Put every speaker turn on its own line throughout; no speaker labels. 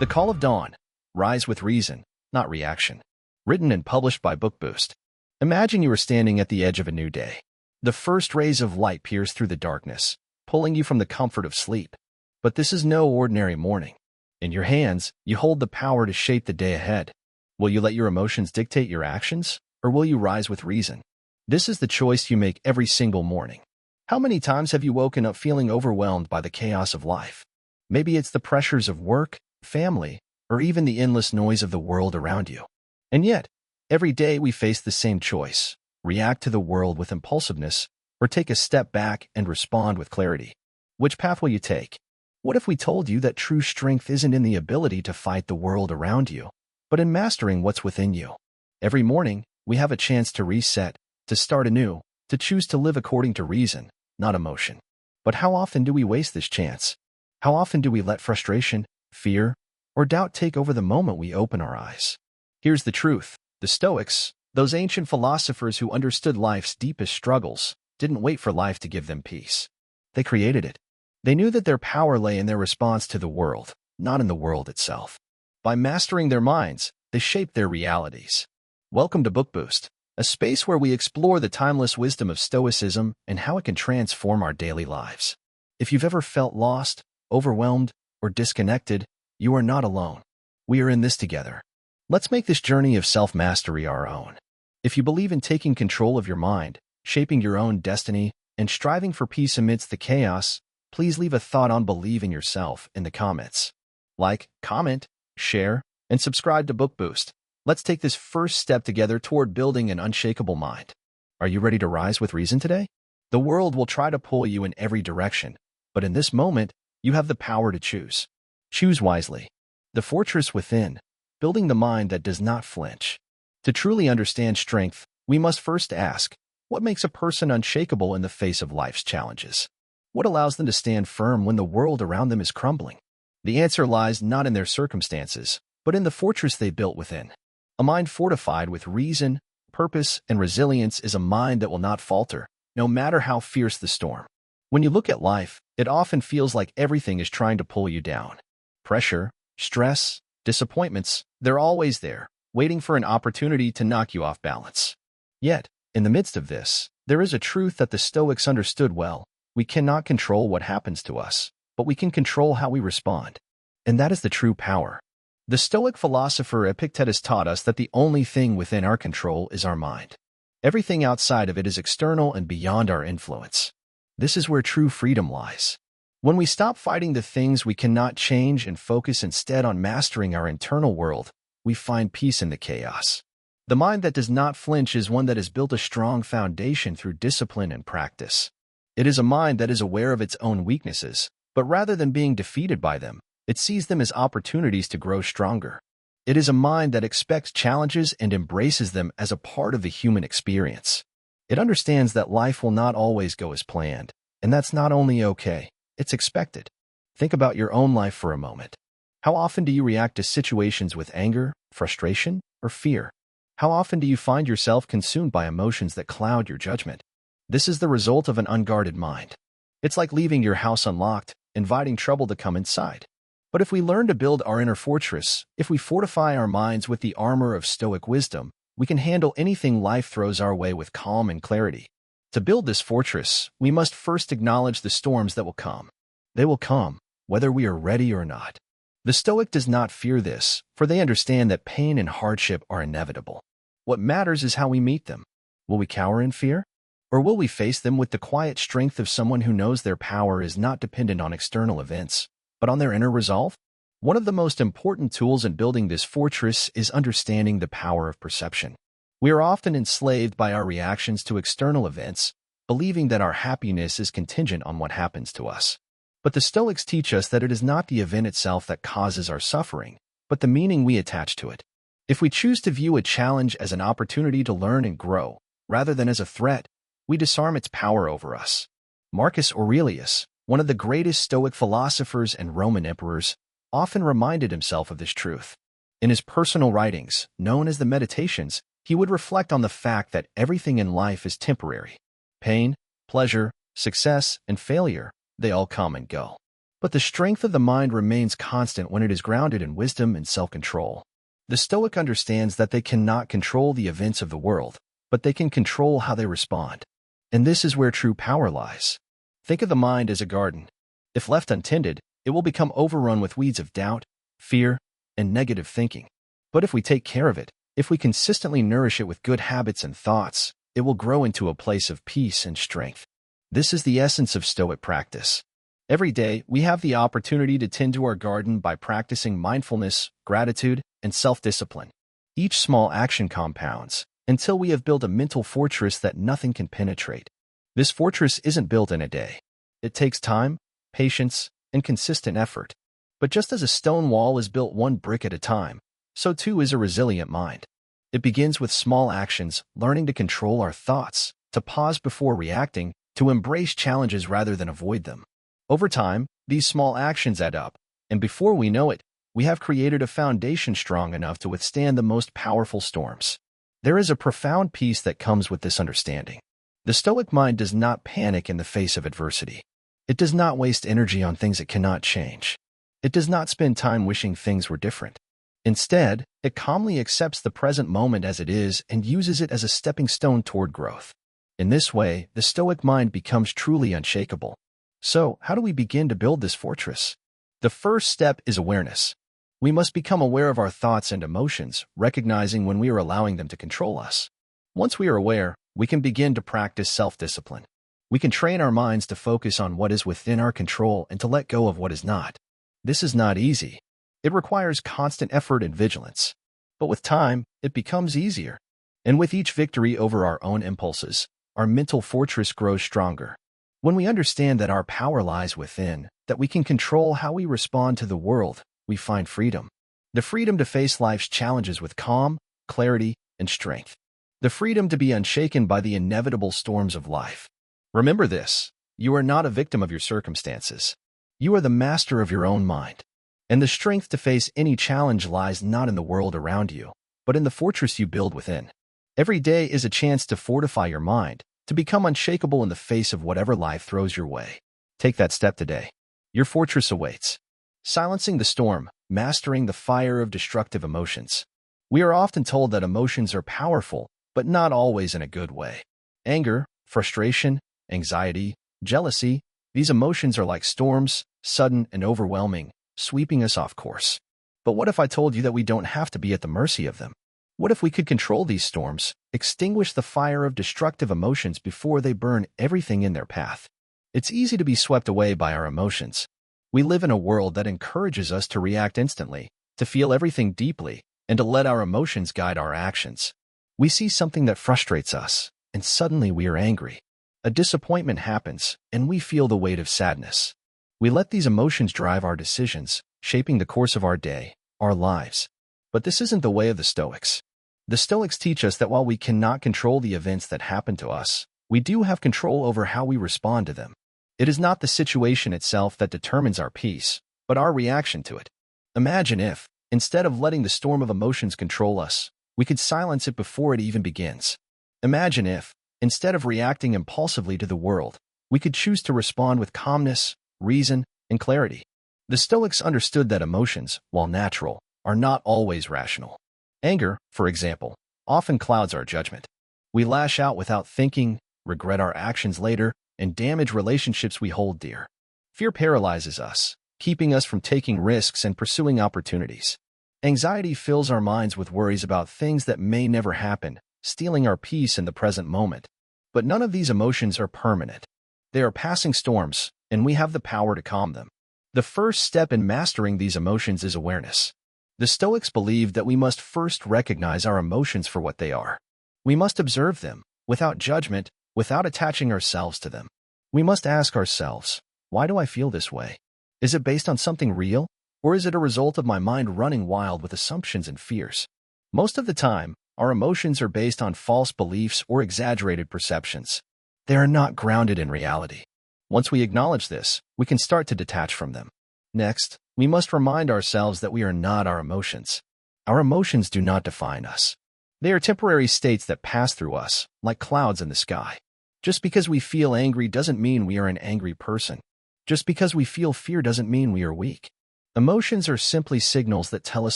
The Call of Dawn. Rise with reason, not reaction. Written and published by BookBoost. Imagine you are standing at the edge of a new day. The first rays of light pierce through the darkness, pulling you from the comfort of sleep. But this is no ordinary morning. In your hands, you hold the power to shape the day ahead. Will you let your emotions dictate your actions, or will you rise with reason? This is the choice you make every single morning. How many times have you woken up feeling overwhelmed by the chaos of life? Maybe it's the pressures of work, family, or even the endless noise of the world around you. And yet, every day we face the same choice: react to the world with impulsiveness, or take a step back and respond with clarity. Which path will you take? What if we told you that true strength isn't in the ability to fight the world around you, but in mastering what's within you? Every morning, we have a chance to reset, to start anew, to choose to live according to reason, not emotion. But how often do we waste this chance? How often do we let frustration, fear, or doubt take over the moment we open our eyes? Here's the truth. The Stoics, those ancient philosophers who understood life's deepest struggles, didn't wait for life to give them peace. They created it. They knew that their power lay in their response to the world, not in the world itself. By mastering their minds, they shaped their realities. Welcome to BookBoost, a space where we explore the timeless wisdom of Stoicism and how it can transform our daily lives. If you've ever felt lost, overwhelmed, or disconnected, you are not alone. We are in this together. Let's make this journey of self-mastery our own. If you believe in taking control of your mind, shaping your own destiny, and striving for peace amidst the chaos, please leave a thought on believe in yourself in the comments. Like, comment, share, and subscribe to BookBoost. Let's take this first step together toward building an unshakable mind. Are you ready to rise with reason today? The world will try to pull you in every direction, but in this moment, you have the power to choose. Choose wisely. The fortress within, building the mind that does not flinch. To truly understand strength, we must first ask, what makes a person unshakable in the face of life's challenges? What allows them to stand firm when the world around them is crumbling? The answer lies not in their circumstances, but in the fortress they built within. A mind fortified with reason, purpose, and resilience is a mind that will not falter, no matter how fierce the storm. When you look at life, it often feels like everything is trying to pull you down. Pressure, stress, disappointments, they're always there, waiting for an opportunity to knock you off balance. Yet, in the midst of this, there is a truth that the Stoics understood well. We cannot control what happens to us, but we can control how we respond. And that is the true power. The Stoic philosopher Epictetus taught us that the only thing within our control is our mind. Everything outside of it is external and beyond our influence. This is where true freedom lies. When we stop fighting the things we cannot change and focus instead on mastering our internal world, we find peace in the chaos. The mind that does not flinch is one that has built a strong foundation through discipline and practice. It is a mind that is aware of its own weaknesses, but rather than being defeated by them, it sees them as opportunities to grow stronger. It is a mind that expects challenges and embraces them as a part of the human experience. It understands that life will not always go as planned, and that's not only okay, it's expected. Think about your own life for a moment. How often do you react to situations with anger, frustration, or fear? How often do you find yourself consumed by emotions that cloud your judgment? This is the result of an unguarded mind. It's like leaving your house unlocked, inviting trouble to come inside. But if we learn to build our inner fortress, if we fortify our minds with the armor of Stoic wisdom, we can handle anything life throws our way with calm and clarity. To build this fortress, we must first acknowledge the storms that will come. They will come, whether we are ready or not. The Stoic does not fear this, for they understand that pain and hardship are inevitable. What matters is how we meet them. Will we cower in fear? Or will we face them with the quiet strength of someone who knows their power is not dependent on external events, but on their inner resolve? One of the most important tools in building this fortress is understanding the power of perception. We are often enslaved by our reactions to external events, believing that our happiness is contingent on what happens to us. But the Stoics teach us that it is not the event itself that causes our suffering, but the meaning we attach to it. If we choose to view a challenge as an opportunity to learn and grow, rather than as a threat, we disarm its power over us. Marcus Aurelius, one of the greatest Stoic philosophers and Roman emperors, often reminded himself of this truth. In his personal writings, known as the Meditations, he would reflect on the fact that everything in life is temporary. Pain, pleasure, success, and failure, they all come and go. But the strength of the mind remains constant when it is grounded in wisdom and self-control. The Stoic understands that they cannot control the events of the world, but they can control how they respond. And this is where true power lies. Think of the mind as a garden. If left untended, it will become overrun with weeds of doubt, fear, and negative thinking. But if we take care of it, if we consistently nourish it with good habits and thoughts, it will grow into a place of peace and strength. This is the essence of Stoic practice. Every day, we have the opportunity to tend to our garden by practicing mindfulness, gratitude, and self-discipline. Each small action compounds until we have built a mental fortress that nothing can penetrate. This fortress isn't built in a day. It takes time, patience, and consistent effort. But just as a stone wall is built one brick at a time, so too is a resilient mind. It begins with small actions, learning to control our thoughts, to pause before reacting, to embrace challenges rather than avoid them. Over time, these small actions add up, and before we know it, we have created a foundation strong enough to withstand the most powerful storms. There is a profound peace that comes with this understanding. The Stoic mind does not panic in the face of adversity. It does not waste energy on things it cannot change. It does not spend time wishing things were different. Instead, it calmly accepts the present moment as it is and uses it as a stepping stone toward growth. In this way, the Stoic mind becomes truly unshakable. So, how do we begin to build this fortress? The first step is awareness. We must become aware of our thoughts and emotions, recognizing when we are allowing them to control us. Once we are aware, we can begin to practice self-discipline. We can train our minds to focus on what is within our control and to let go of what is not. This is not easy. It requires constant effort and vigilance. But with time, it becomes easier. And with each victory over our own impulses, our mental fortress grows stronger. When we understand that our power lies within, that we can control how we respond to the world, we find freedom. The freedom to face life's challenges with calm, clarity, and strength. The freedom to be unshaken by the inevitable storms of life. Remember this: you are not a victim of your circumstances. You are the master of your own mind. And the strength to face any challenge lies not in the world around you, but in the fortress you build within. Every day is a chance to fortify your mind, to become unshakable in the face of whatever life throws your way. Take that step today. Your fortress awaits. Silencing the storm, mastering the fire of destructive emotions. We are often told that emotions are powerful, but not always in a good way. Anger, frustration, anxiety, jealousy, these emotions are like storms, sudden and overwhelming, sweeping us off course. But what if I told you that we don't have to be at the mercy of them? What if we could control these storms, extinguish the fire of destructive emotions before they burn everything in their path? It's easy to be swept away by our emotions. We live in a world that encourages us to react instantly, to feel everything deeply, and to let our emotions guide our actions. We see something that frustrates us, and suddenly we are angry. A disappointment happens, and we feel the weight of sadness. We let these emotions drive our decisions, shaping the course of our day, our lives. But this isn't the way of the Stoics. The Stoics teach us that while we cannot control the events that happen to us, we do have control over how we respond to them. It is not the situation itself that determines our peace, but our reaction to it. Imagine if, instead of letting the storm of emotions control us, we could silence it before it even begins. Imagine if, instead of reacting impulsively to the world, we could choose to respond with calmness, reason, and clarity. The Stoics understood that emotions, while natural, are not always rational. Anger, for example, often clouds our judgment. We lash out without thinking, regret our actions later, and damage relationships we hold dear. Fear paralyzes us, keeping us from taking risks and pursuing opportunities. Anxiety fills our minds with worries about things that may never happen, stealing our peace in the present moment. But none of these emotions are permanent. They are passing storms, and we have the power to calm them. The first step in mastering these emotions is awareness. The Stoics believed that we must first recognize our emotions for what they are. We must observe them, without judgment, without attaching ourselves to them. We must ask ourselves, why do I feel this way? Is it based on something real, or is it a result of my mind running wild with assumptions and fears? Most of the time, our emotions are based on false beliefs or exaggerated perceptions. They are not grounded in reality. Once we acknowledge this, we can start to detach from them. Next, we must remind ourselves that we are not our emotions. Our emotions do not define us. They are temporary states that pass through us, like clouds in the sky. Just because we feel angry doesn't mean we are an angry person. Just because we feel fear doesn't mean we are weak. Emotions are simply signals that tell us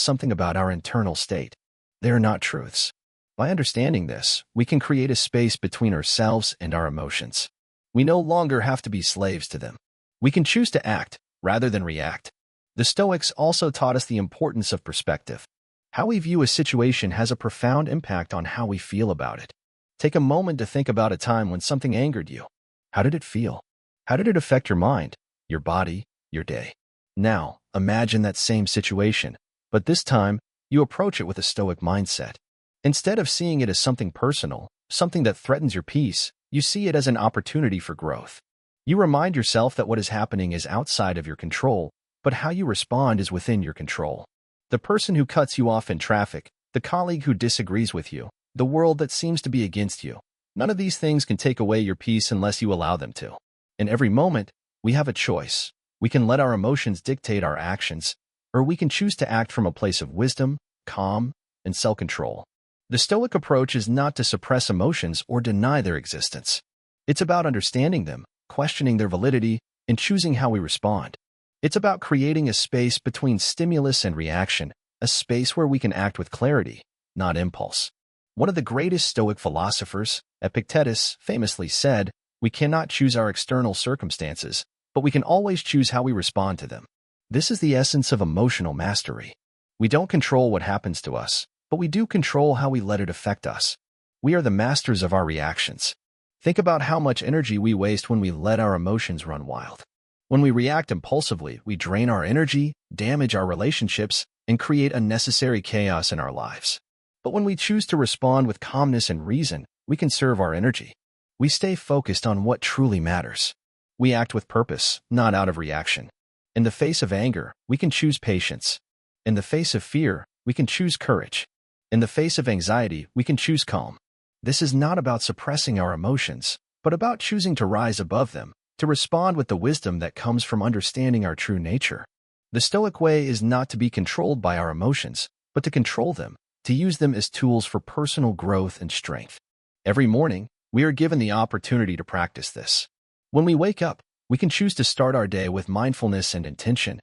something about our internal state. They are not truths. By understanding this, we can create a space between ourselves and our emotions. We no longer have to be slaves to them. We can choose to act rather than react. The Stoics also taught us the importance of perspective. How we view a situation has a profound impact on how we feel about it. Take a moment to think about a time when something angered you. How did it feel? How did it affect your mind, your body, your day? Now, imagine that same situation, but this time, you approach it with a Stoic mindset. Instead of seeing it as something personal, something that threatens your peace, you see it as an opportunity for growth. You remind yourself that what is happening is outside of your control, but how you respond is within your control. The person who cuts you off in traffic, the colleague who disagrees with you, the world that seems to be against you. None of these things can take away your peace unless you allow them to. In every moment, we have a choice. We can let our emotions dictate our actions, or we can choose to act from a place of wisdom, calm, and self-control. The Stoic approach is not to suppress emotions or deny their existence. It's about understanding them, questioning their validity, and choosing how we respond. It's about creating a space between stimulus and reaction, a space where we can act with clarity, not impulse. One of the greatest Stoic philosophers, Epictetus, famously said, "We cannot choose our external circumstances, but we can always choose how we respond to them." This is the essence of emotional mastery. We don't control what happens to us, but we do control how we let it affect us. We are the masters of our reactions. Think about how much energy we waste when we let our emotions run wild. When we react impulsively, we drain our energy, damage our relationships, and create unnecessary chaos in our lives. But when we choose to respond with calmness and reason, we conserve our energy. We stay focused on what truly matters. We act with purpose, not out of reaction. In the face of anger, we can choose patience. In the face of fear, we can choose courage. In the face of anxiety, we can choose calm. This is not about suppressing our emotions, but about choosing to rise above them, to respond with the wisdom that comes from understanding our true nature. The Stoic way is not to be controlled by our emotions, but to control them, to use them as tools for personal growth and strength. Every morning, we are given the opportunity to practice this. When we wake up, we can choose to start our day with mindfulness and intention,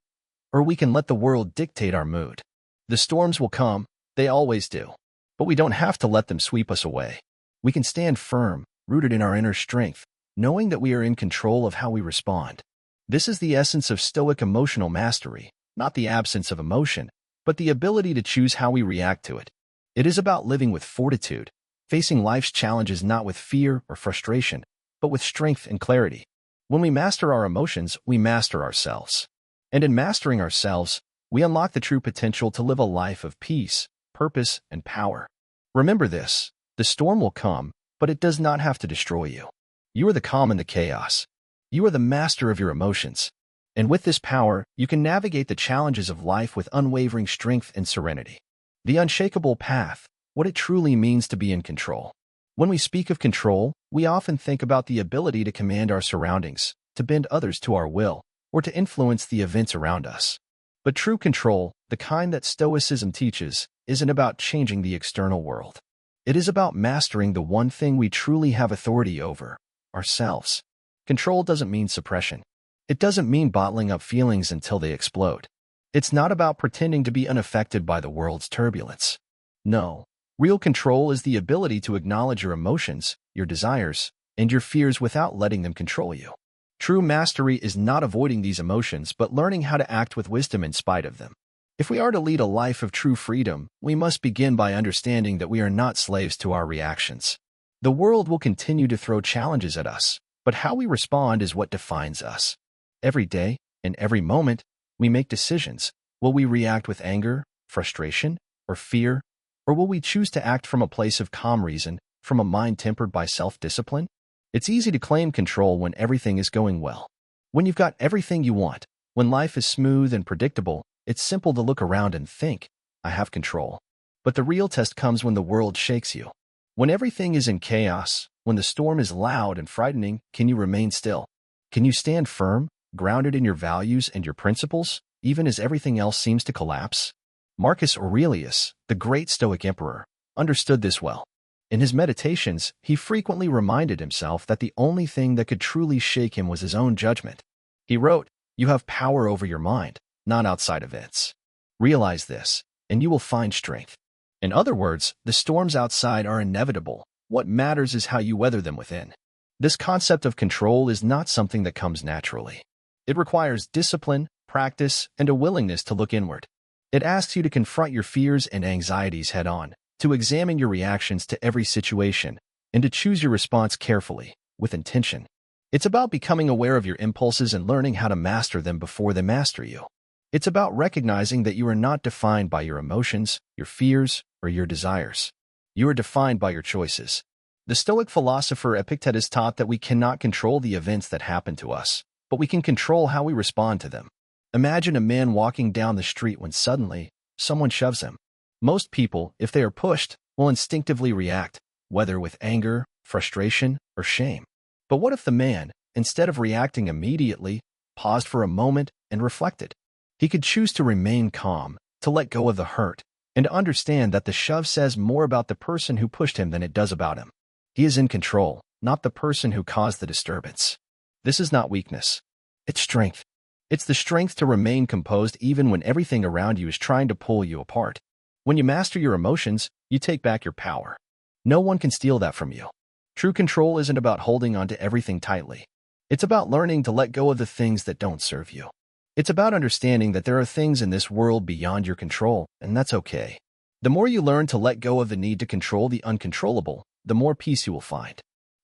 or we can let the world dictate our mood. The storms will come, they always do, but we don't have to let them sweep us away. We can stand firm, rooted in our inner strength, knowing that we are in control of how we respond. This is the essence of Stoic emotional mastery, not the absence of emotion, but the ability to choose how we react to it. It is about living with fortitude, facing life's challenges not with fear or frustration, but with strength and clarity. When we master our emotions, we master ourselves. And in mastering ourselves, we unlock the true potential to live a life of peace, purpose, and power. Remember this, the storm will come, but it does not have to destroy you. You are the calm in the chaos. You are the master of your emotions. And with this power, you can navigate the challenges of life with unwavering strength and serenity. The unshakable path, what it truly means to be in control. When we speak of control, we often think about the ability to command our surroundings, to bend others to our will, or to influence the events around us. But true control, the kind that Stoicism teaches, isn't about changing the external world. It is about mastering the one thing we truly have authority over, ourselves. Control doesn't mean suppression. It doesn't mean bottling up feelings until they explode. It's not about pretending to be unaffected by the world's turbulence. No, real control is the ability to acknowledge your emotions, your desires, and your fears without letting them control you. True mastery is not avoiding these emotions but learning how to act with wisdom in spite of them. If we are to lead a life of true freedom, we must begin by understanding that we are not slaves to our reactions. The world will continue to throw challenges at us, but how we respond is what defines us. Every day, in every moment, we make decisions. Will we react with anger, frustration, or fear? Or will we choose to act from a place of calm reason, from a mind tempered by self-discipline? It's easy to claim control when everything is going well. When you've got everything you want, when life is smooth and predictable, it's simple to look around and think, I have control. But the real test comes when the world shakes you. When everything is in chaos, when the storm is loud and frightening, can you remain still? Can you stand firm, grounded in your values and your principles, even as everything else seems to collapse? Marcus Aurelius, the great Stoic emperor, understood this well. In his meditations, he frequently reminded himself that the only thing that could truly shake him was his own judgment. He wrote, "You have power over your mind, not outside events. Realize this, and you will find strength." In other words, the storms outside are inevitable. What matters is how you weather them within. This concept of control is not something that comes naturally. It requires discipline, practice, and a willingness to look inward. It asks you to confront your fears and anxieties head-on, to examine your reactions to every situation, and to choose your response carefully, with intention. It's about becoming aware of your impulses and learning how to master them before they master you. It's about recognizing that you are not defined by your emotions, your fears, or your desires. You are defined by your choices. The Stoic philosopher Epictetus taught that we cannot control the events that happen to us, but we can control how we respond to them. Imagine a man walking down the street when suddenly, someone shoves him. Most people, if they are pushed, will instinctively react, whether with anger, frustration, or shame. But what if the man, instead of reacting immediately, paused for a moment and reflected? He could choose to remain calm, to let go of the hurt, and to understand that the shove says more about the person who pushed him than it does about him. He is in control, not the person who caused the disturbance. This is not weakness. It's strength. It's the strength to remain composed even when everything around you is trying to pull you apart. When you master your emotions, you take back your power. No one can steal that from you. True control isn't about holding on to everything tightly. It's about learning to let go of the things that don't serve you. It's about understanding that there are things in this world beyond your control, and that's okay. The more you learn to let go of the need to control the uncontrollable, the more peace you will find.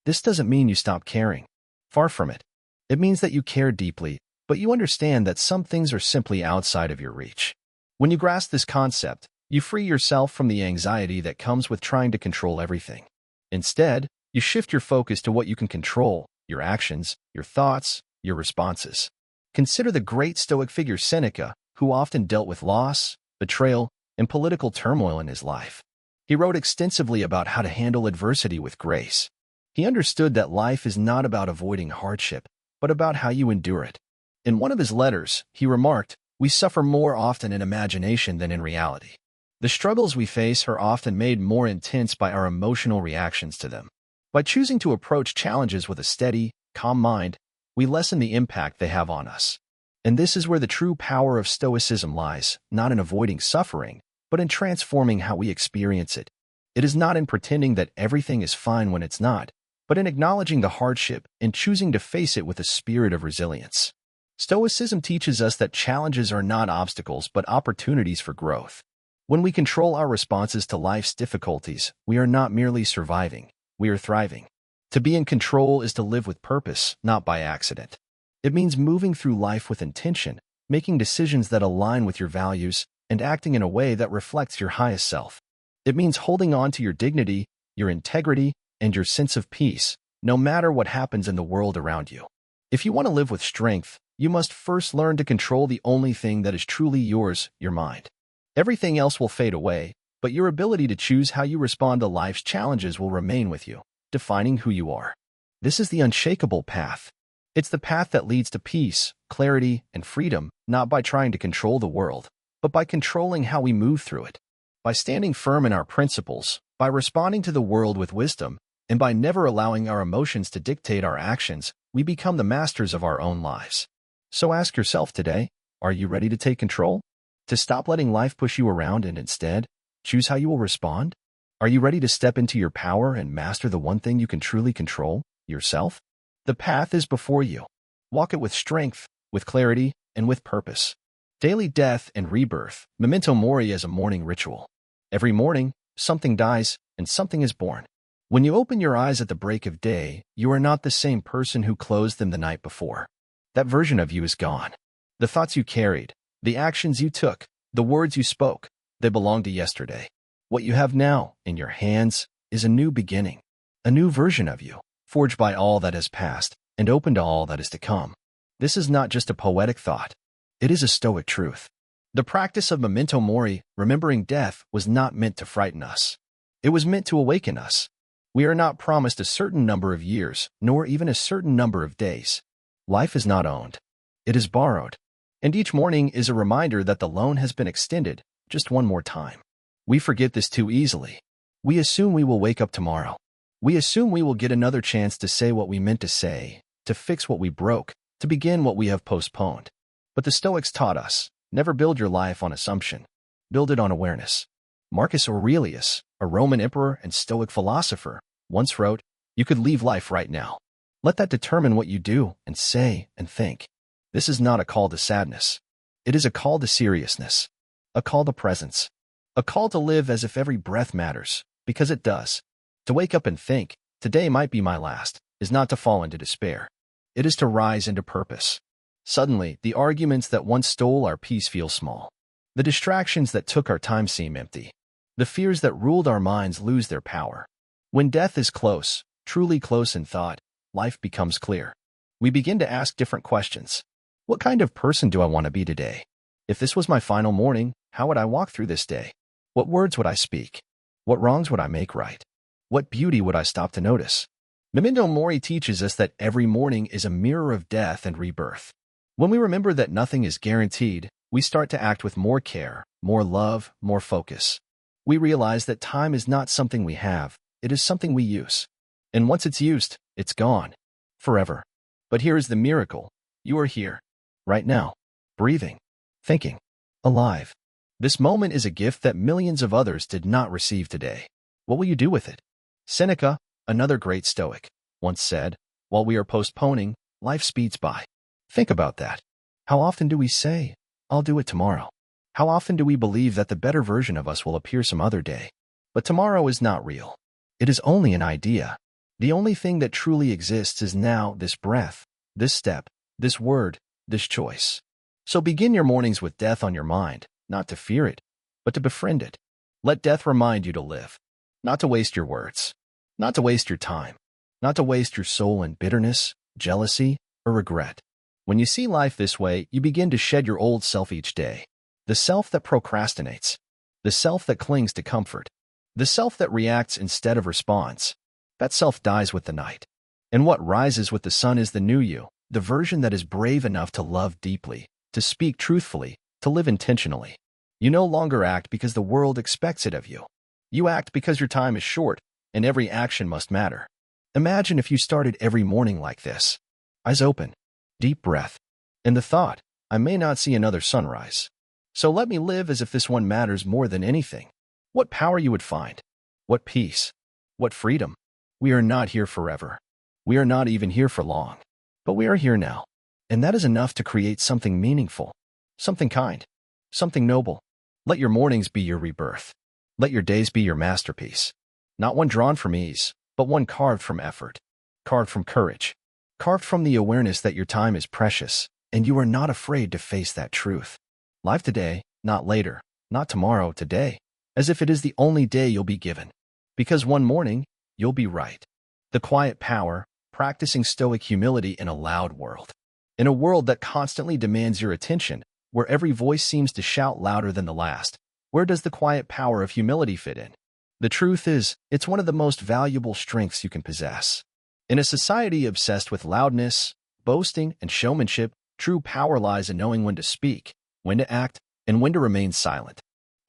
This doesn't mean you stop caring. Far from it. It means that you care deeply, but you understand that some things are simply outside of your reach. When you grasp this concept, you free yourself from the anxiety that comes with trying to control everything. Instead, you shift your focus to what you can control, your actions, your thoughts, your responses. Consider the great Stoic figure Seneca, who often dealt with loss, betrayal, and political turmoil in his life. He wrote extensively about how to handle adversity with grace. He understood that life is not about avoiding hardship, but about how you endure it. In one of his letters, he remarked, "We suffer more often in imagination than in reality." The struggles we face are often made more intense by our emotional reactions to them. By choosing to approach challenges with a steady, calm mind, we lessen the impact they have on us. And this is where the true power of Stoicism lies, not in avoiding suffering, but in transforming how we experience it. It is not in pretending that everything is fine when it's not, but in acknowledging the hardship and choosing to face it with a spirit of resilience. Stoicism teaches us that challenges are not obstacles but opportunities for growth. When we control our responses to life's difficulties, we are not merely surviving, we are thriving. To be in control is to live with purpose, not by accident. It means moving through life with intention, making decisions that align with your values, and acting in a way that reflects your highest self. It means holding on to your dignity, your integrity, and your sense of peace, no matter what happens in the world around you. If you want to live with strength, you must first learn to control the only thing that is truly yours, your mind. Everything else will fade away, but your ability to choose how you respond to life's challenges will remain with you, defining who you are. This is the unshakable path. It's the path that leads to peace, clarity, and freedom, not by trying to control the world, but by controlling how we move through it. By standing firm in our principles, by responding to the world with wisdom, and by never allowing our emotions to dictate our actions, we become the masters of our own lives. So ask yourself today, are you ready to take control? To stop letting life push you around and instead, choose how you will respond? Are you ready to step into your power and master the one thing you can truly control, yourself? The path is before you. Walk it with strength, with clarity, and with purpose. Daily death and rebirth, memento mori as a morning ritual. Every morning, something dies and something is born. When you open your eyes at the break of day, you are not the same person who closed them the night before. That version of you is gone. The thoughts you carried, the actions you took, the words you spoke, they belong to yesterday. What you have now in your hands is a new beginning, a new version of you, forged by all that has passed and open to all that is to come. This is not just a poetic thought. It is a Stoic truth. The practice of memento mori, remembering death, was not meant to frighten us. It was meant to awaken us. We are not promised a certain number of years, nor even a certain number of days. Life is not owned. It is borrowed. And each morning is a reminder that the loan has been extended just one more time. We forget this too easily. We assume we will wake up tomorrow. We assume we will get another chance to say what we meant to say, to fix what we broke, to begin what we have postponed. But the Stoics taught us, never build your life on assumption. Build it on awareness. Marcus Aurelius, a Roman emperor and Stoic philosopher, once wrote, "You could leave life right now. Let that determine what you do and say and think." This is not a call to sadness. It is a call to seriousness, a call to presence, a call to live as if every breath matters, because it does. To wake up and think, today might be my last, is not to fall into despair. It is to rise into purpose. Suddenly, the arguments that once stole our peace feel small. The distractions that took our time seem empty. The fears that ruled our minds lose their power. When death is close, truly close in thought, life becomes clear. We begin to ask different questions. What kind of person do I want to be today? If this was my final morning, how would I walk through this day? What words would I speak? What wrongs would I make right? What beauty would I stop to notice? Memento Mori teaches us that every morning is a mirror of death and rebirth. When we remember that nothing is guaranteed, we start to act with more care, more love, more focus. We realize that time is not something we have, it is something we use. And once it's used, it's gone. Forever. But here is the miracle. You are here. Right now. Breathing. Thinking. Alive. This moment is a gift that millions of others did not receive today. What will you do with it? Seneca, another great Stoic, once said, "While we are postponing, life speeds by." Think about that. How often do we say, "I'll do it tomorrow"? How often do we believe that the better version of us will appear some other day? But tomorrow is not real. It is only an idea. The only thing that truly exists is now, this breath, this step, this word, this choice. So begin your mornings with death on your mind, not to fear it, but to befriend it. Let death remind you to live, not to waste your words, not to waste your time, not to waste your soul in bitterness, jealousy, or regret. When you see life this way, you begin to shed your old self each day. The self that procrastinates, the self that clings to comfort, the self that reacts instead of responds. That self dies with the night. And what rises with the sun is the new you, the version that is brave enough to love deeply, to speak truthfully, to live intentionally. You no longer act because the world expects it of you. You act because your time is short, and every action must matter. Imagine if you started every morning like this. Eyes open, deep breath, and the thought, "I may not see another sunrise. So let me live as if this one matters more than anything." What power you would find. What peace. What freedom. We are not here forever. We are not even here for long. But we are here now. And that is enough to create something meaningful, something kind, something noble. Let your mornings be your rebirth. Let your days be your masterpiece. Not one drawn from ease, but one carved from effort, carved from courage, carved from the awareness that your time is precious, and you are not afraid to face that truth. Live today, not later, not tomorrow, today, as if it is the only day you'll be given. Because one morning, you'll be right. The quiet power, practicing Stoic humility in a loud world. In a world that constantly demands your attention, where every voice seems to shout louder than the last, where does the quiet power of humility fit in? The truth is, it's one of the most valuable strengths you can possess. In a society obsessed with loudness, boasting, and showmanship, true power lies in knowing when to speak, when to act, and when to remain silent.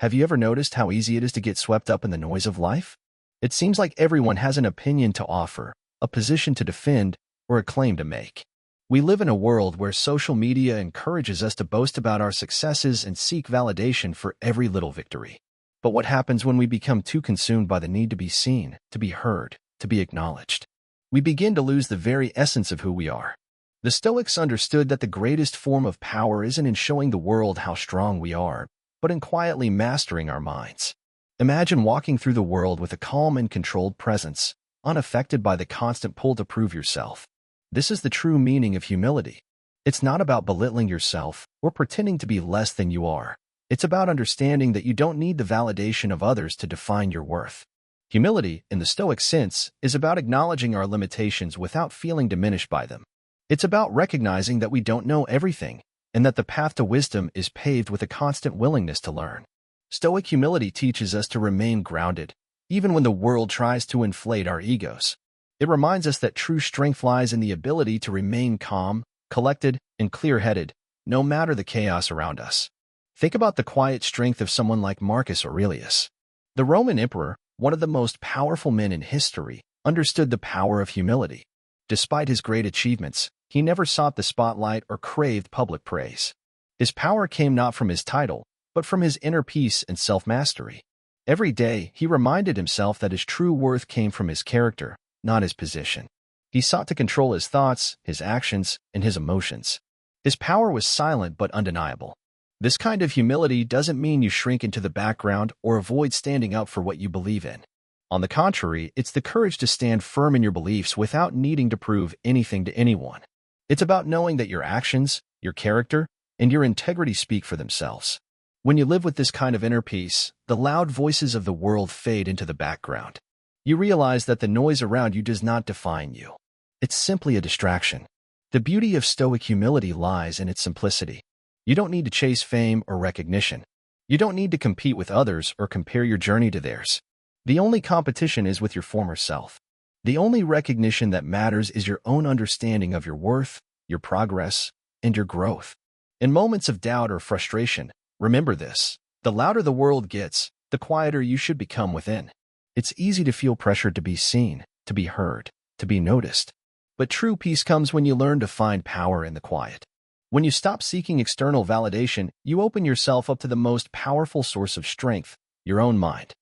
Have you ever noticed how easy it is to get swept up in the noise of life? It seems like everyone has an opinion to offer, a position to defend, or a claim to make. We live in a world where social media encourages us to boast about our successes and seek validation for every little victory. But what happens when we become too consumed by the need to be seen, to be heard, to be acknowledged? We begin to lose the very essence of who we are. The Stoics understood that the greatest form of power isn't in showing the world how strong we are, but in quietly mastering our minds. Imagine walking through the world with a calm and controlled presence, unaffected by the constant pull to prove yourself. This is the true meaning of humility. It's not about belittling yourself or pretending to be less than you are. It's about understanding that you don't need the validation of others to define your worth. Humility, in the Stoic sense, is about acknowledging our limitations without feeling diminished by them. It's about recognizing that we don't know everything, and that the path to wisdom is paved with a constant willingness to learn. Stoic humility teaches us to remain grounded, even when the world tries to inflate our egos. It reminds us that true strength lies in the ability to remain calm, collected, and clear-headed, no matter the chaos around us. Think about the quiet strength of someone like Marcus Aurelius. The Roman emperor, one of the most powerful men in history, understood the power of humility. Despite his great achievements, He never sought the spotlight or craved public praise. His power came not from his title, but from his inner peace and self-mastery. Every day, he reminded himself that his true worth came from his character, not his position. He sought to control his thoughts, his actions, and his emotions. His power was silent but undeniable. This kind of humility doesn't mean you shrink into the background or avoid standing up for what you believe in. On the contrary, it's the courage to stand firm in your beliefs without needing to prove anything to anyone. It's about knowing that your actions, your character, and your integrity speak for themselves. When you live with this kind of inner peace, the loud voices of the world fade into the background. You realize that the noise around you does not define you. It's simply a distraction. The beauty of Stoic humility lies in its simplicity. You don't need to chase fame or recognition. You don't need to compete with others or compare your journey to theirs. The only competition is with your former self. The only recognition that matters is your own understanding of your worth, your progress, and your growth. In moments of doubt or frustration, remember this: the louder the world gets, the quieter you should become within. It's easy to feel pressured to be seen, to be heard, to be noticed. But true peace comes when you learn to find power in the quiet. When you stop seeking external validation, you open yourself up to the most powerful source of strength, your own mind.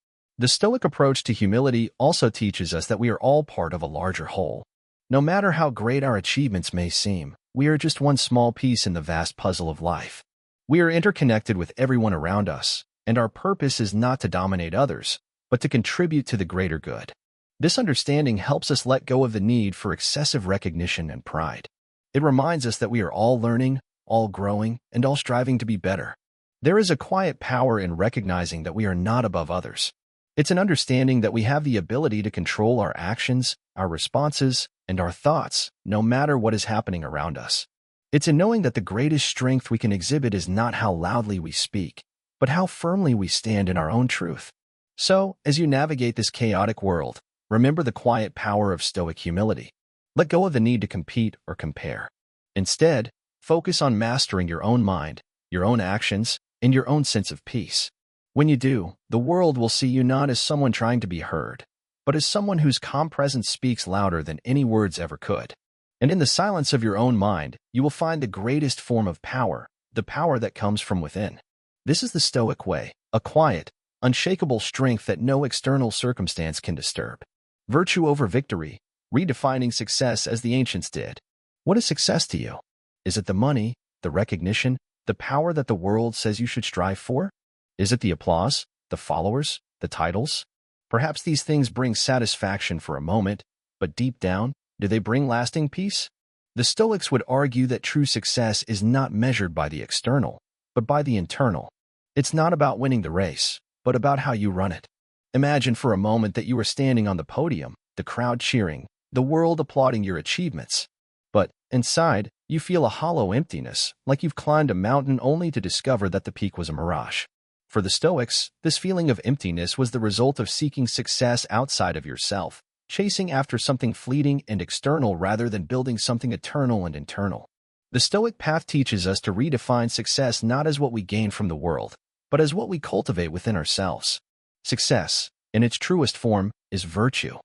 The Stoic approach to humility also teaches us that we are all part of a larger whole. No matter how great our achievements may seem, we are just one small piece in the vast puzzle of life. We are interconnected with everyone around us, and our purpose is not to dominate others, but to contribute to the greater good. This understanding helps us let go of the need for excessive recognition and pride. It reminds us that we are all learning, all growing, and all striving to be better. There is a quiet power in recognizing that we are not above others. It's an understanding that we have the ability to control our actions, our responses, and our thoughts, no matter what is happening around us. It's in knowing that the greatest strength we can exhibit is not how loudly we speak, but how firmly we stand in our own truth. So, as you navigate this chaotic world, remember the quiet power of Stoic humility. Let go of the need to compete or compare. Instead, focus on mastering your own mind, your own actions, and your own sense of peace. When you do, the world will see you not as someone trying to be heard, but as someone whose calm presence speaks louder than any words ever could. And in the silence of your own mind, you will find the greatest form of power, the power that comes from within. This is the Stoic way, a quiet, unshakable strength that no external circumstance can disturb. Virtue over victory, redefining success as the ancients did. What is success to you? Is it the money, the recognition, the power that the world says you should strive for? Is it the applause, the followers, the titles? Perhaps these things bring satisfaction for a moment, but deep down, do they bring lasting peace? The Stoics would argue that true success is not measured by the external, but by the internal. It's not about winning the race, but about how you run it. Imagine for a moment that you are standing on the podium, the crowd cheering, the world applauding your achievements. But inside, you feel a hollow emptiness, like you've climbed a mountain only to discover that the peak was a mirage. For the Stoics, this feeling of emptiness was the result of seeking success outside of yourself, chasing after something fleeting and external rather than building something eternal and internal. The Stoic path teaches us to redefine success not as what we gain from the world, but as what we cultivate within ourselves. Success, in its truest form, is virtue.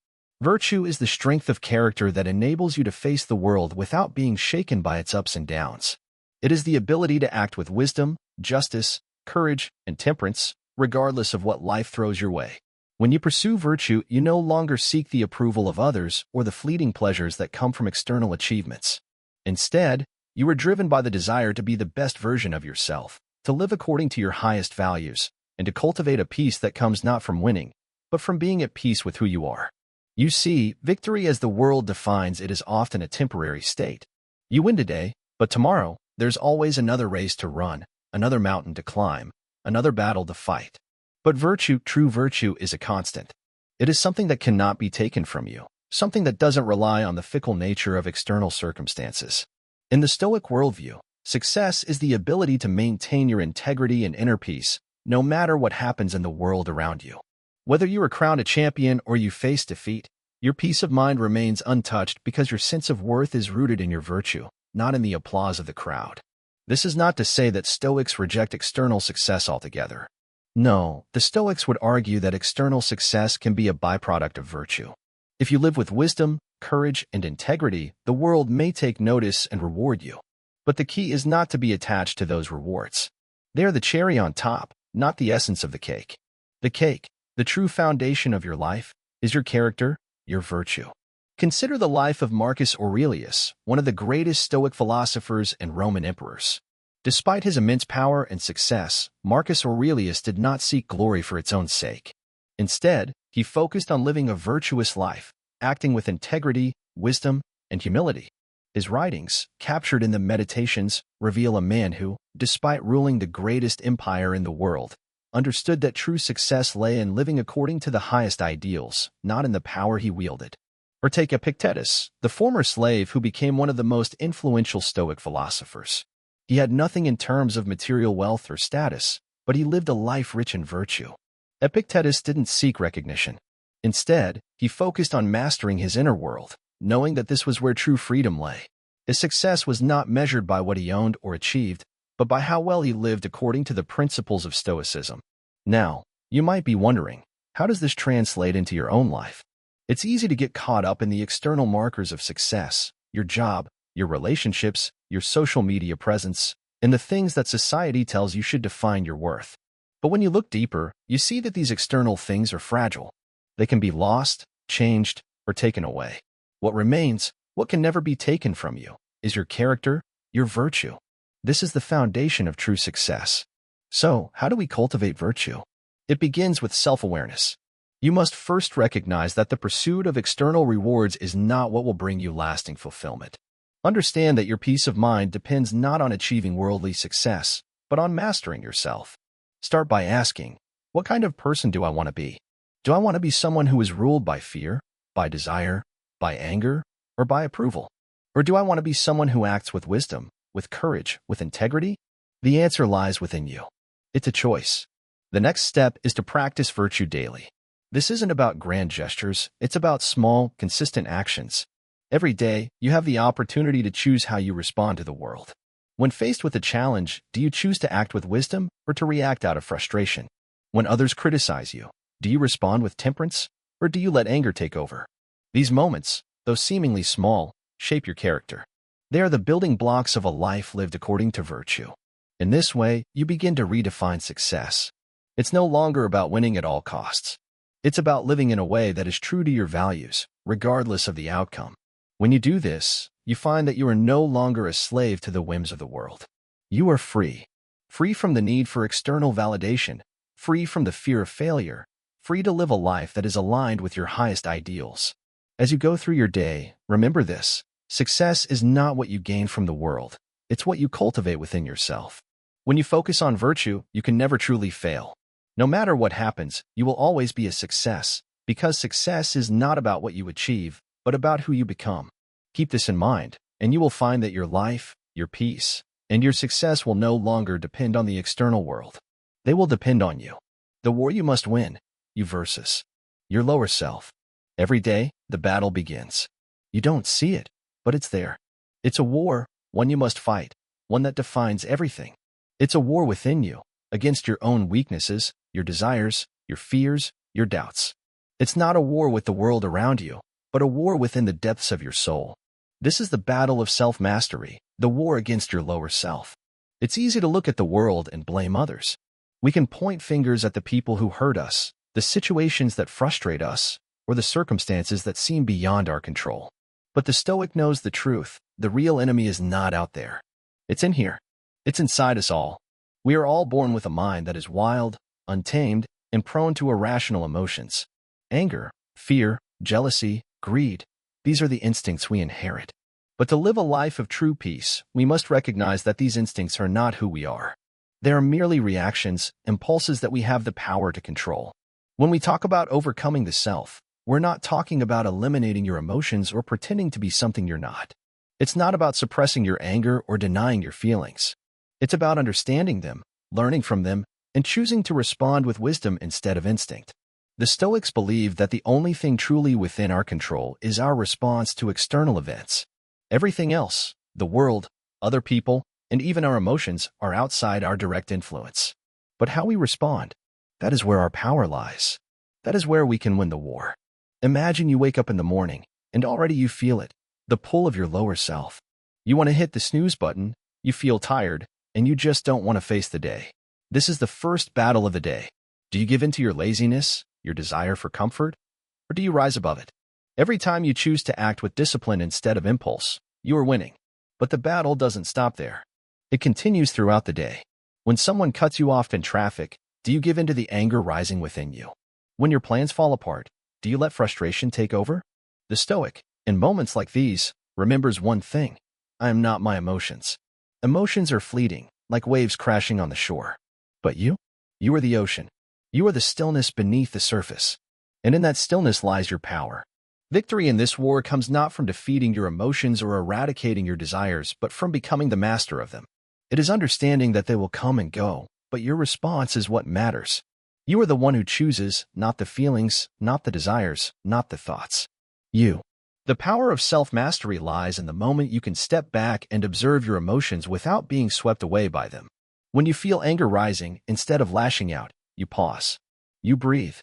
Virtue is the strength of character that enables you to face the world without being shaken by its ups and downs. It is the ability to act with wisdom, justice, courage, and temperance, regardless of what life throws your way. When you pursue virtue, you no longer seek the approval of others or the fleeting pleasures that come from external achievements. Instead, you are driven by the desire to be the best version of yourself, to live according to your highest values, and to cultivate a peace that comes not from winning, but from being at peace with who you are. You see, victory as the world defines it is often a temporary state. You win today, but tomorrow, there's always another race to run, another mountain to climb, another battle to fight. But virtue, true virtue, is a constant. It is something that cannot be taken from you, something that doesn't rely on the fickle nature of external circumstances. In the Stoic worldview, success is the ability to maintain your integrity and inner peace, no matter what happens in the world around you. Whether you are crowned a champion or you face defeat, your peace of mind remains untouched because your sense of worth is rooted in your virtue, not in the applause of the crowd. This is not to say that Stoics reject external success altogether. No, the Stoics would argue that external success can be a byproduct of virtue. If you live with wisdom, courage, and integrity, the world may take notice and reward you. But the key is not to be attached to those rewards. They are the cherry on top, not the essence of the cake. The cake, the true foundation of your life, is your character, your virtue. Consider the life of Marcus Aurelius, one of the greatest Stoic philosophers and Roman emperors. Despite his immense power and success, Marcus Aurelius did not seek glory for its own sake. Instead, he focused on living a virtuous life, acting with integrity, wisdom, and humility. His writings, captured in the Meditations, reveal a man who, despite ruling the greatest empire in the world, understood that true success lay in living according to the highest ideals, not in the power he wielded. Or take Epictetus, the former slave who became one of the most influential Stoic philosophers. He had nothing in terms of material wealth or status, but he lived a life rich in virtue. Epictetus didn't seek recognition. Instead, he focused on mastering his inner world, knowing that this was where true freedom lay. His success was not measured by what he owned or achieved, but by how well he lived according to the principles of Stoicism. Now, you might be wondering, how does this translate into your own life? It's easy to get caught up in the external markers of success, your job, your relationships, your social media presence, and the things that society tells you should define your worth. But when you look deeper, you see that these external things are fragile. They can be lost, changed, or taken away. What remains, what can never be taken from you, is your character, your virtue. This is the foundation of true success. So, how do we cultivate virtue? It begins with self-awareness. You must first recognize that the pursuit of external rewards is not what will bring you lasting fulfillment. Understand that your peace of mind depends not on achieving worldly success, but on mastering yourself. Start by asking, what kind of person do I want to be? Do I want to be someone who is ruled by fear, by desire, by anger, or by approval? Or do I want to be someone who acts with wisdom, with courage, with integrity? The answer lies within you. It's a choice. The next step is to practice virtue daily. This isn't about grand gestures, it's about small, consistent actions. Every day, you have the opportunity to choose how you respond to the world. When faced with a challenge, do you choose to act with wisdom or to react out of frustration? When others criticize you, do you respond with temperance or do you let anger take over? These moments, though seemingly small, shape your character. They are the building blocks of a life lived according to virtue. In this way, you begin to redefine success. It's no longer about winning at all costs. It's about living in a way that is true to your values, regardless of the outcome. When you do this, you find that you are no longer a slave to the whims of the world. You are free. Free from the need for external validation, free from the fear of failure, free to live a life that is aligned with your highest ideals. As you go through your day, remember this: success is not what you gain from the world, it's what you cultivate within yourself. When you focus on virtue, you can never truly fail. No matter what happens, you will always be a success, because success is not about what you achieve, but about who you become. Keep this in mind, and you will find that your life, your peace, and your success will no longer depend on the external world. They will depend on you. The war you must win, you versus your lower self. Every day, the battle begins. You don't see it, but it's there. It's a war, one you must fight, one that defines everything. It's a war within you, against your own weaknesses, your desires, your fears, your doubts. It's not a war with the world around you, but a war within the depths of your soul. This is the battle of self-mastery, the war against your lower self. It's easy to look at the world and blame others. We can point fingers at the people who hurt us, the situations that frustrate us, or the circumstances that seem beyond our control. But the Stoic knows the truth. The real enemy is not out there. It's in here. It's inside us all. We are all born with a mind that is wild, untamed, and prone to irrational emotions. Anger, fear, jealousy, greed. These are the instincts we inherit. But to live a life of true peace, we must recognize that these instincts are not who we are. They are merely reactions, impulses that we have the power to control. When we talk about overcoming the self, we're not talking about eliminating your emotions or pretending to be something you're not. It's not about suppressing your anger or denying your feelings. It's about understanding them, learning from them, and choosing to respond with wisdom instead of instinct. The Stoics believe that the only thing truly within our control is our response to external events. Everything else, the world, other people, and even our emotions, are outside our direct influence. But how we respond, that is where our power lies. That is where we can win the war. Imagine you wake up in the morning, and already you feel it, the pull of your lower self. You want to hit the snooze button, you feel tired, and you just don't want to face the day. This is the first battle of the day. Do you give in to your laziness, your desire for comfort, or do you rise above it? Every time you choose to act with discipline instead of impulse, you are winning. But the battle doesn't stop there. It continues throughout the day. When someone cuts you off in traffic, do you give in to the anger rising within you? When your plans fall apart, do you let frustration take over? The Stoic, in moments like these, remembers one thing: I am not my emotions. Emotions are fleeting, like waves crashing on the shore. But you? You are the ocean. You are the stillness beneath the surface. And in that stillness lies your power. Victory in this war comes not from defeating your emotions or eradicating your desires, but from becoming the master of them. It is understanding that they will come and go, but your response is what matters. You are the one who chooses, not the feelings, not the desires, not the thoughts. You. The power of self-mastery lies in the moment you can step back and observe your emotions without being swept away by them. When you feel anger rising, instead of lashing out, you pause. You breathe.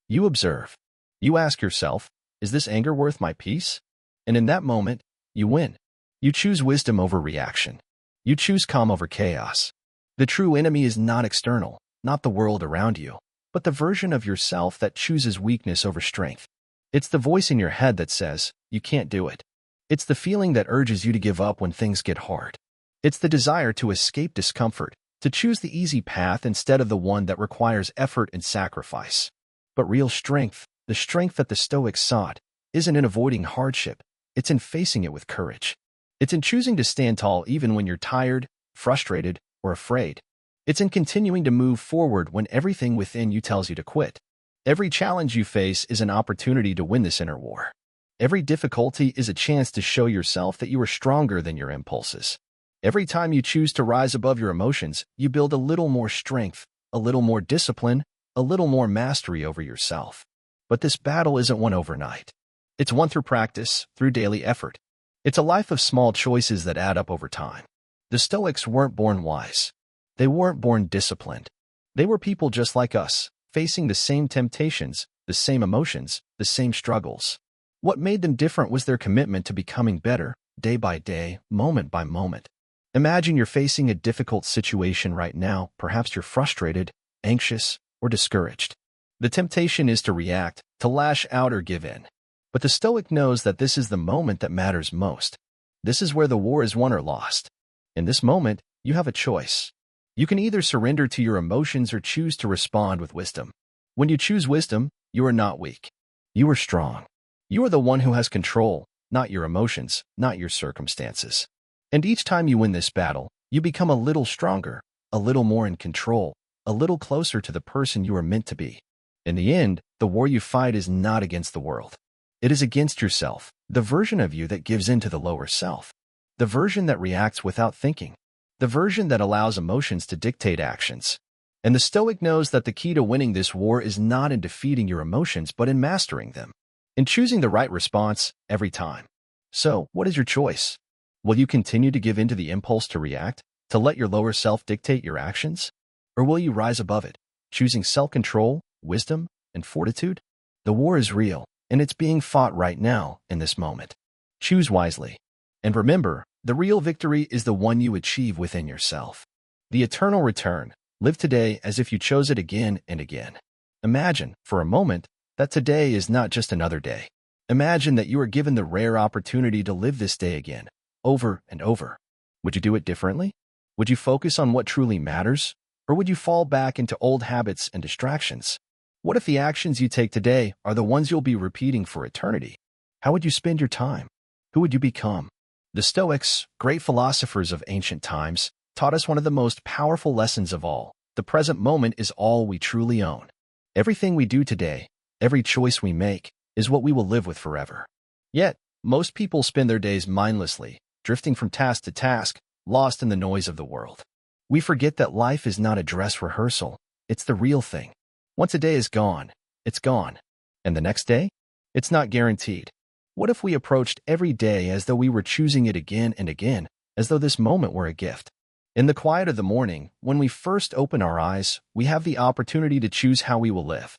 You observe. You ask yourself, is this anger worth my peace? And in that moment, you win. You choose wisdom over reaction. You choose calm over chaos. The true enemy is not external, not the world around you, but the version of yourself that chooses weakness over strength. It's the voice in your head that says, you can't do it. It's the feeling that urges you to give up when things get hard. It's the desire to escape discomfort, to choose the easy path instead of the one that requires effort and sacrifice. But real strength, the strength that the Stoics sought, isn't in avoiding hardship, it's in facing it with courage. It's in choosing to stand tall even when you're tired, frustrated, or afraid. It's in continuing to move forward when everything within you tells you to quit. Every challenge you face is an opportunity to win this inner war. Every difficulty is a chance to show yourself that you are stronger than your impulses. Every time you choose to rise above your emotions, you build a little more strength, a little more discipline, a little more mastery over yourself. But this battle isn't won overnight. It's won through practice, through daily effort. It's a life of small choices that add up over time. The Stoics weren't born wise. They weren't born disciplined. They were people just like us, facing the same temptations, the same emotions, the same struggles. What made them different was their commitment to becoming better, day by day, moment by moment. Imagine you're facing a difficult situation right now. Perhaps you're frustrated, anxious, or discouraged. The temptation is to react, to lash out or give in. But the Stoic knows that this is the moment that matters most. This is where the war is won or lost. In this moment, you have a choice. You can either surrender to your emotions or choose to respond with wisdom. When you choose wisdom, you are not weak. You are strong. You are the one who has control, not your emotions, not your circumstances. And each time you win this battle, you become a little stronger, a little more in control, a little closer to the person you are meant to be. In the end, the war you fight is not against the world. It is against yourself, the version of you that gives in to the lower self, the version that reacts without thinking, the version that allows emotions to dictate actions. And the Stoic knows that the key to winning this war is not in defeating your emotions, but in mastering them, in choosing the right response every time. So, what is your choice? Will you continue to give in to the impulse to react, to let your lower self dictate your actions? Or will you rise above it, choosing self-control, wisdom, and fortitude? The war is real, and it's being fought right now, in this moment. Choose wisely. And remember, the real victory is the one you achieve within yourself. The eternal return. Live today as if you chose it again and again. Imagine, for a moment, that today is not just another day. Imagine that you are given the rare opportunity to live this day again, over and over. Would you do it differently? Would you focus on what truly matters? Or would you fall back into old habits and distractions? What if the actions you take today are the ones you'll be repeating for eternity? How would you spend your time? Who would you become? The Stoics, great philosophers of ancient times, taught us one of the most powerful lessons of all. The present moment is all we truly own. Everything we do today, every choice we make, is what we will live with forever. Yet, most people spend their days mindlessly, drifting from task to task, lost in the noise of the world. We forget that life is not a dress rehearsal, it's the real thing. Once a day is gone, it's gone. And the next day? It's not guaranteed. What if we approached every day as though we were choosing it again and again, as though this moment were a gift? In the quiet of the morning, when we first open our eyes, we have the opportunity to choose how we will live.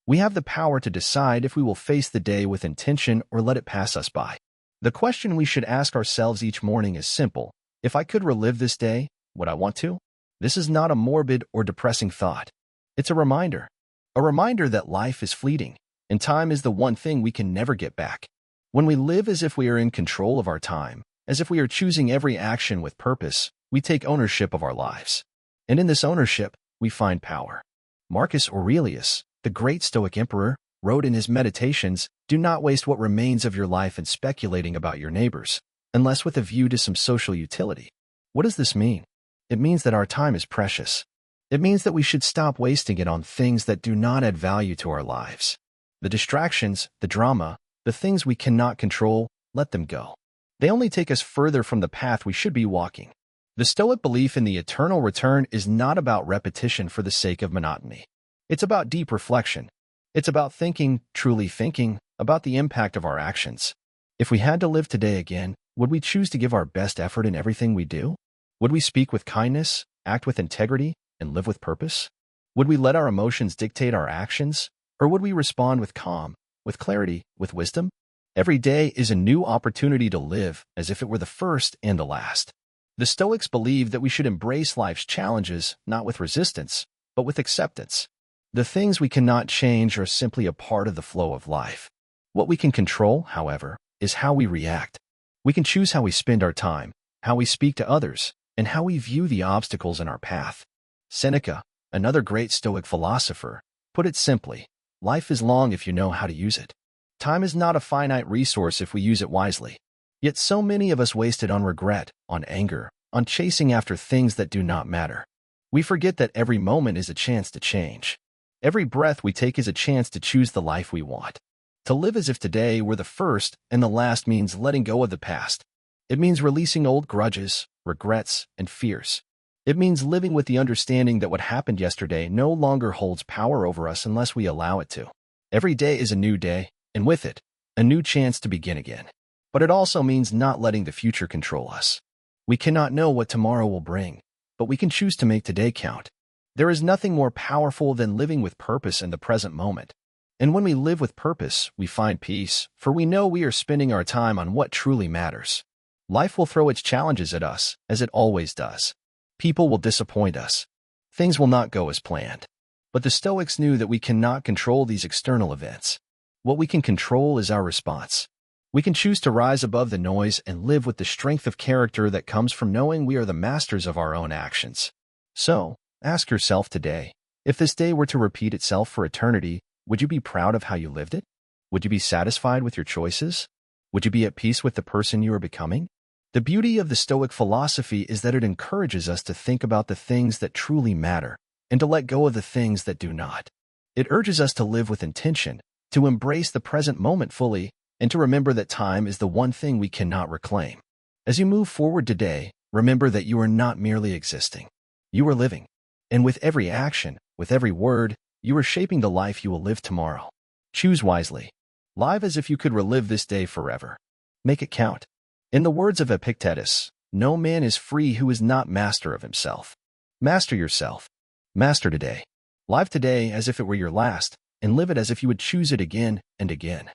We have the power to decide if we will face the day with intention or let it pass us by. The question we should ask ourselves each morning is simple. If I could relive this day, would I want to? This is not a morbid or depressing thought. It's a reminder that life is fleeting, and time is the one thing we can never get back. When we live as if we are in control of our time, as if we are choosing every action with purpose, we take ownership of our lives. And in this ownership, we find power. Marcus Aurelius, the great Stoic emperor, wrote in his Meditations, "Do not waste what remains of your life in speculating about your neighbors, unless with a view to some social utility." What does this mean? It means that our time is precious. It means that we should stop wasting it on things that do not add value to our lives. The distractions, the drama, the things we cannot control, let them go. They only take us further from the path we should be walking. The Stoic belief in the eternal return is not about repetition for the sake of monotony. It's about deep reflection. It's about thinking, truly thinking, about the impact of our actions. If we had to live today again, would we choose to give our best effort in everything we do? Would we speak with kindness, act with integrity, and live with purpose? Would we let our emotions dictate our actions, or would we respond with calm, with clarity, with wisdom? Every day is a new opportunity to live as if it were the first and the last. The Stoics believe that we should embrace life's challenges not with resistance, but with acceptance. The things we cannot change are simply a part of the flow of life. What we can control, however, is how we react. We can choose how we spend our time, how we speak to others, and how we view the obstacles in our path. Seneca, another great Stoic philosopher, put it simply, life is long if you know how to use it. Time is not a finite resource if we use it wisely. Yet so many of us waste it on regret, on anger, on chasing after things that do not matter. We forget that every moment is a chance to change. Every breath we take is a chance to choose the life we want. To live as if today were the first and the last means letting go of the past. It means releasing old grudges, regrets, and fears. It means living with the understanding that what happened yesterday no longer holds power over us unless we allow it to. Every day is a new day, and with it, a new chance to begin again. But it also means not letting the future control us. We cannot know what tomorrow will bring, but we can choose to make today count. There is nothing more powerful than living with purpose in the present moment. And when we live with purpose, we find peace, for we know we are spending our time on what truly matters. Life will throw its challenges at us, as it always does. People will disappoint us. Things will not go as planned. But the Stoics knew that we cannot control these external events. What we can control is our response. We can choose to rise above the noise and live with the strength of character that comes from knowing we are the masters of our own actions. So, ask yourself today, if this day were to repeat itself for eternity, would you be proud of how you lived it? Would you be satisfied with your choices? Would you be at peace with the person you are becoming? The beauty of the Stoic philosophy is that it encourages us to think about the things that truly matter and to let go of the things that do not. It urges us to live with intention, to embrace the present moment fully, and to remember that time is the one thing we cannot reclaim. As you move forward today, remember that you are not merely existing. You are living. And with every action, with every word, you are shaping the life you will live tomorrow. Choose wisely. Live as if you could relive this day forever. Make it count. In the words of Epictetus, no man is free who is not master of himself. Master yourself. Master today. Live today as if it were your last, and live it as if you would choose it again and again.